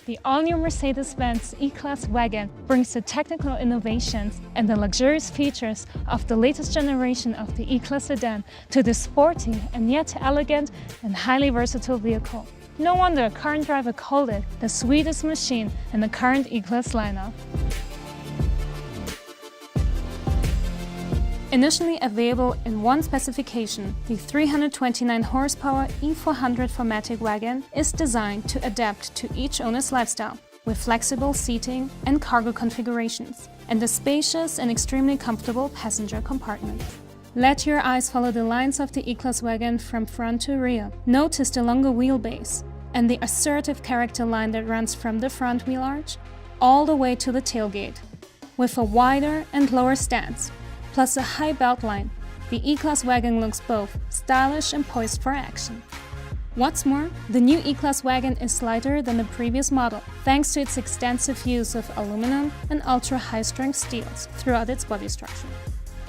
The all-new Mercedes-Benz E-Class Wagon brings the technical innovations and the luxurious features of the latest generation of the E-Class sedan to this sporty and yet elegant and highly versatile vehicle. No wonder a current driver called it the sweetest machine in the current E-Class lineup. Initially available in one specification, the 329 horsepower E400 4MATIC wagon is designed to adapt to each owner's lifestyle, with flexible seating and cargo configurations, and a spacious and extremely comfortable passenger compartment. Let your eyes follow the lines of the E-Class wagon from front to rear. Notice the longer wheelbase and the assertive character line that runs from the front wheel arch all the way to the tailgate, with a wider and lower stance. Plus a high belt line, the E-Class wagon looks both stylish and poised for action. What's more, the new E-Class wagon is lighter than the previous model, thanks to its extensive use of aluminum and ultra-high-strength steels throughout its body structure.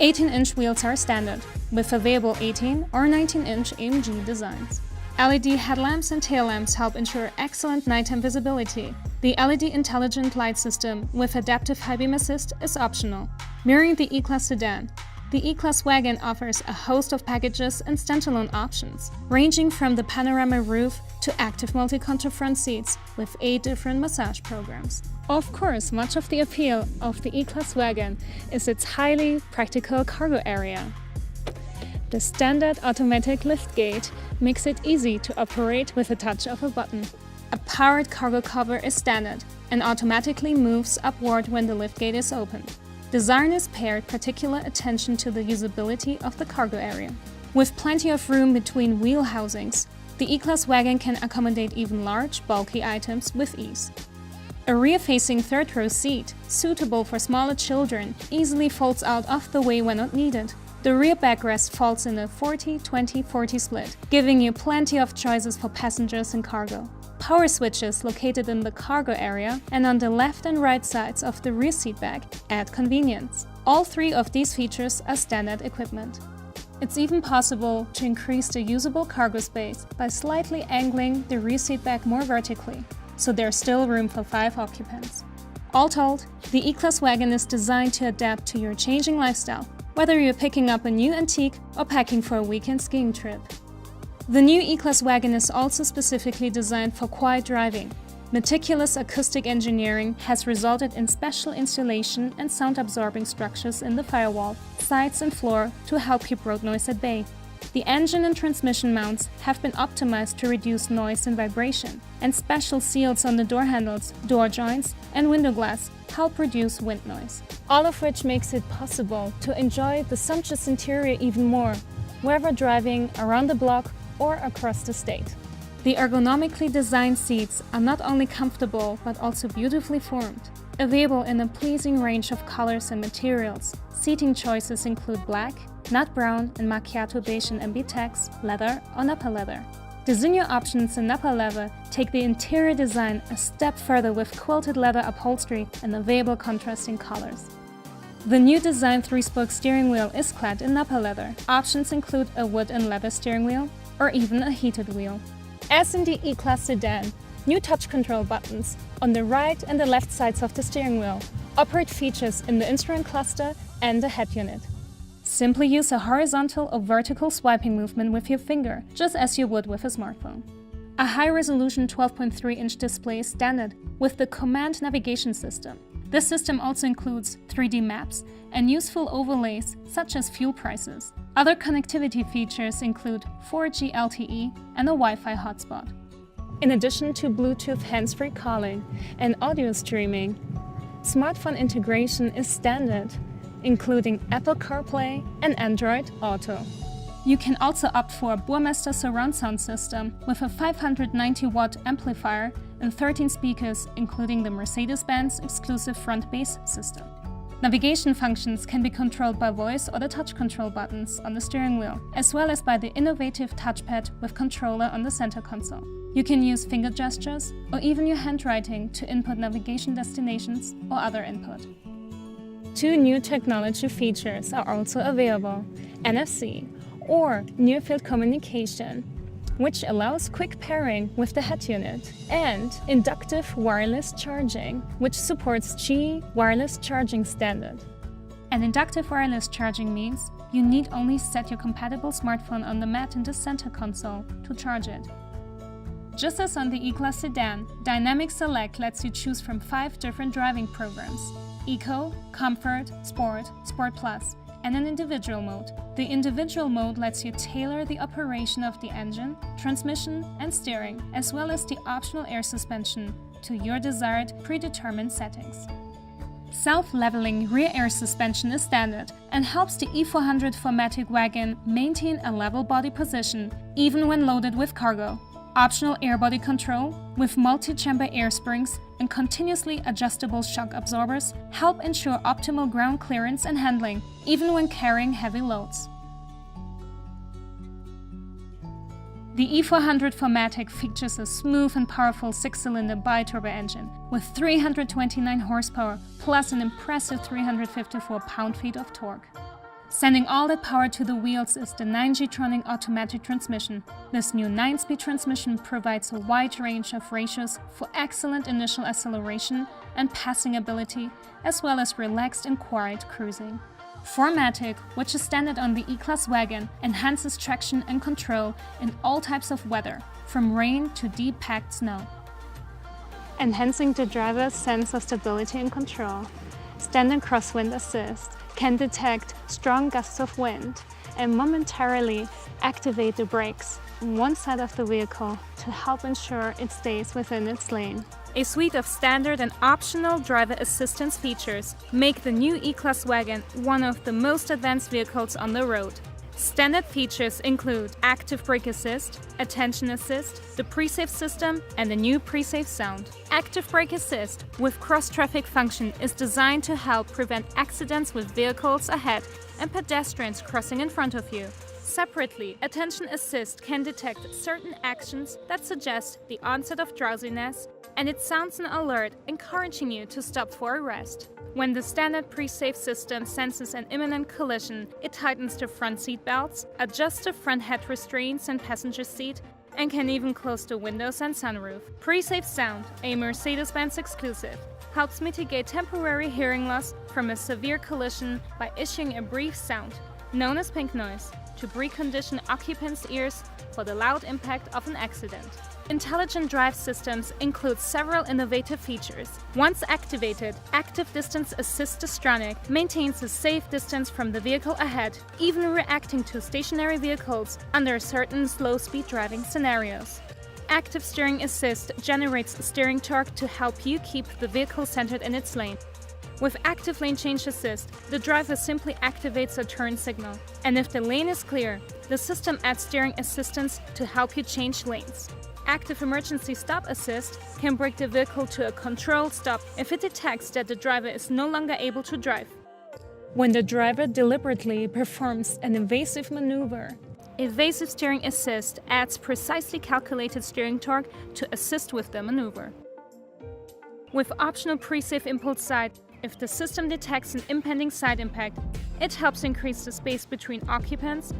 18-inch wheels are standard, with available 18 or 19-inch AMG designs. LED headlamps and tail lamps help ensure excellent nighttime visibility. The LED intelligent light system with adaptive high beam assist is optional. Mirroring the E-Class sedan, the E-Class wagon offers a host of packages and standalone options, ranging from the panorama roof to active multi-contour front seats with 8 different massage programs. Of course, much of the appeal of the E-Class wagon is its highly practical cargo area. The standard automatic liftgate makes it easy to operate with a touch of a button. A powered cargo cover is standard and automatically moves upward when the liftgate is opened. Designers paid particular attention to the usability of the cargo area. With plenty of room between wheel housings, the E-Class wagon can accommodate even large, bulky items with ease. A rear-facing third-row seat, suitable for smaller children, easily folds out of the way when not needed. The rear backrest falls in a 40-20-40 split, giving you plenty of choices for passengers and cargo. Power switches located in the cargo area and on the left and right sides of the rear seat back add convenience. All 3 of these features are standard equipment. It's even possible to increase the usable cargo space by slightly angling the rear seat back more vertically, so there's still room for 5 occupants. All told, the E-Class wagon is designed to adapt to your changing lifestyle, whether you're picking up a new antique or packing for a weekend skiing trip. The new E-Class wagon is also specifically designed for quiet driving. Meticulous acoustic engineering has resulted in special insulation and sound-absorbing structures in the firewall, sides and floor to help keep road noise at bay. The engine and transmission mounts have been optimized to reduce noise and vibration, and special seals on the door handles, door joints, and window glass help reduce wind noise. All of which makes it possible to enjoy the sumptuous interior even more, whether driving around the block or across the state. The ergonomically designed seats are not only comfortable but also beautifully formed. Available in a pleasing range of colors and materials, seating choices include black, nut brown and macchiato beige in MB-Tex, leather or Nappa leather. The Zinnia options in Nappa leather take the interior design a step further with quilted leather upholstery and available contrasting colors. The new design 3-spoke steering wheel is clad in Nappa leather. Options include a wood and leather steering wheel or even a heated wheel. As in the E-Class sedan, new touch control buttons on the right and the left sides of the steering wheel operate features in the instrument cluster and the head unit. Simply use a horizontal or vertical swiping movement with your finger, just as you would with a smartphone. A high-resolution 12.3-inch display is standard with the Command navigation system. This system also includes 3D maps and useful overlays such as fuel prices. Other connectivity features include 4G LTE and a Wi-Fi hotspot. In addition to Bluetooth hands-free calling and audio streaming, smartphone integration is standard, including Apple CarPlay and Android Auto. You can also opt for a Burmester surround sound system with a 590-watt amplifier and 13 speakers, including the Mercedes-Benz exclusive front bass system. Navigation functions can be controlled by voice or the touch control buttons on the steering wheel, as well as by the innovative touchpad with controller on the center console. You can use finger gestures or even your handwriting to input navigation destinations or other input. 2 new technology features are also available: NFC, or near-field communication, which allows quick pairing with the head unit, and inductive wireless charging, which supports GE wireless charging standard. And inductive wireless charging means you need only set your compatible smartphone on the mat in the center console to charge it. Just as on the E-Class sedan, Dynamic Select lets you choose from 5 different driving programs: Eco, Comfort, Sport, Sport Plus, and an individual mode. The individual mode lets you tailor the operation of the engine, transmission, and steering, as well as the optional air suspension to your desired predetermined settings. Self-leveling rear air suspension is standard and helps the E400 4MATIC wagon maintain a level body position even when loaded with cargo. Optional airbody control with multi-chamber air springs and continuously adjustable shock absorbers help ensure optimal ground clearance and handling, even when carrying heavy loads. The E400 4MATIC features a smooth and powerful 6-cylinder bi-turbo engine with 329 horsepower plus an impressive 354 pound-feet of torque. Sending all that power to the wheels is the 9G-tronic automatic transmission. This new 9-speed transmission provides a wide range of ratios for excellent initial acceleration and passing ability, as well as relaxed and quiet cruising. 4MATIC, which is standard on the E-Class wagon, enhances traction and control in all types of weather, from rain to deep packed snow. Enhancing the driver's sense of stability and control. Standard crosswind assist can detect strong gusts of wind and momentarily activate the brakes on one side of the vehicle to help ensure it stays within its lane. A suite of standard and optional driver assistance features make the new E-Class wagon one of the most advanced vehicles on the road. Standard features include active brake assist, attention assist, the pre-save system, and the new pre-save sound. Active brake assist with cross-traffic function is designed to help prevent accidents with vehicles ahead and pedestrians crossing in front of you. Separately, attention assist can detect certain actions that suggest the onset of drowsiness, and it sounds an alert encouraging you to stop for a rest. When the standard pre-save system senses an imminent collision, it tightens the front seat belts, adjusts the front head restraints and passenger seat, and can even close the windows and sunroof. Pre-save sound, a Mercedes-Benz exclusive, helps mitigate temporary hearing loss from a severe collision by issuing a brief sound, known as pink noise, to precondition occupants' ears for the loud impact of an accident. Intelligent drive systems include several innovative features. Once activated, Active Distance Assist DISTRONIC maintains a safe distance from the vehicle ahead, even reacting to stationary vehicles under certain slow-speed driving scenarios. Active Steering Assist generates steering torque to help you keep the vehicle centered in its lane. With Active Lane Change Assist, the driver simply activates a turn signal, and if the lane is clear, the system adds steering assistance to help you change lanes. Active Emergency Stop Assist can bring the vehicle to a controlled stop if it detects that the driver is no longer able to drive. When the driver deliberately performs an evasive maneuver, Evasive Steering Assist adds precisely calculated steering torque to assist with the maneuver. With optional pre-save impulse side, if the system detects an impending side impact, it helps increase the space between occupants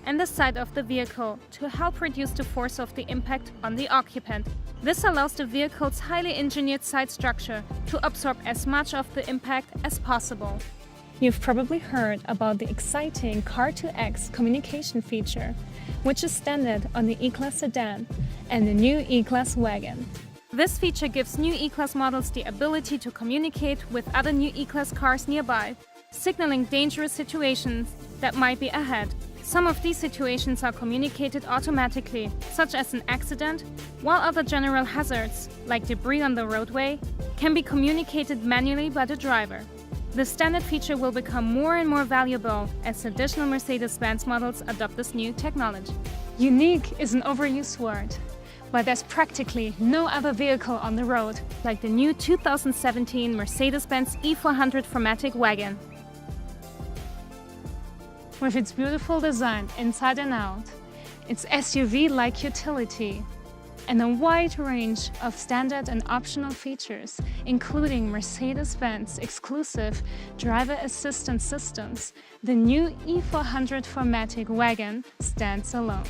and the side of the vehicle to help reduce the force of the impact on the occupant. This allows the vehicle's highly engineered side structure to absorb as much of the impact as possible. You've probably heard about the exciting Car2X communication feature, which is standard on the E-Class sedan and the new E-Class wagon. This feature gives new E-Class models the ability to communicate with other new E-Class cars nearby, signaling dangerous situations that might be ahead. Some of these situations are communicated automatically, such as an accident, while other general hazards, like debris on the roadway, can be communicated manually by the driver. The standard feature will become more and more valuable as additional Mercedes-Benz models adopt this new technology. Unique is an overused word, but there's practically no other vehicle on the road like the new 2017 Mercedes-Benz E400 4MATIC Wagon. With its beautiful design inside and out, its SUV-like utility, and a wide range of standard and optional features, including Mercedes-Benz exclusive driver assistance systems, the new E400 4MATIC Wagon stands alone.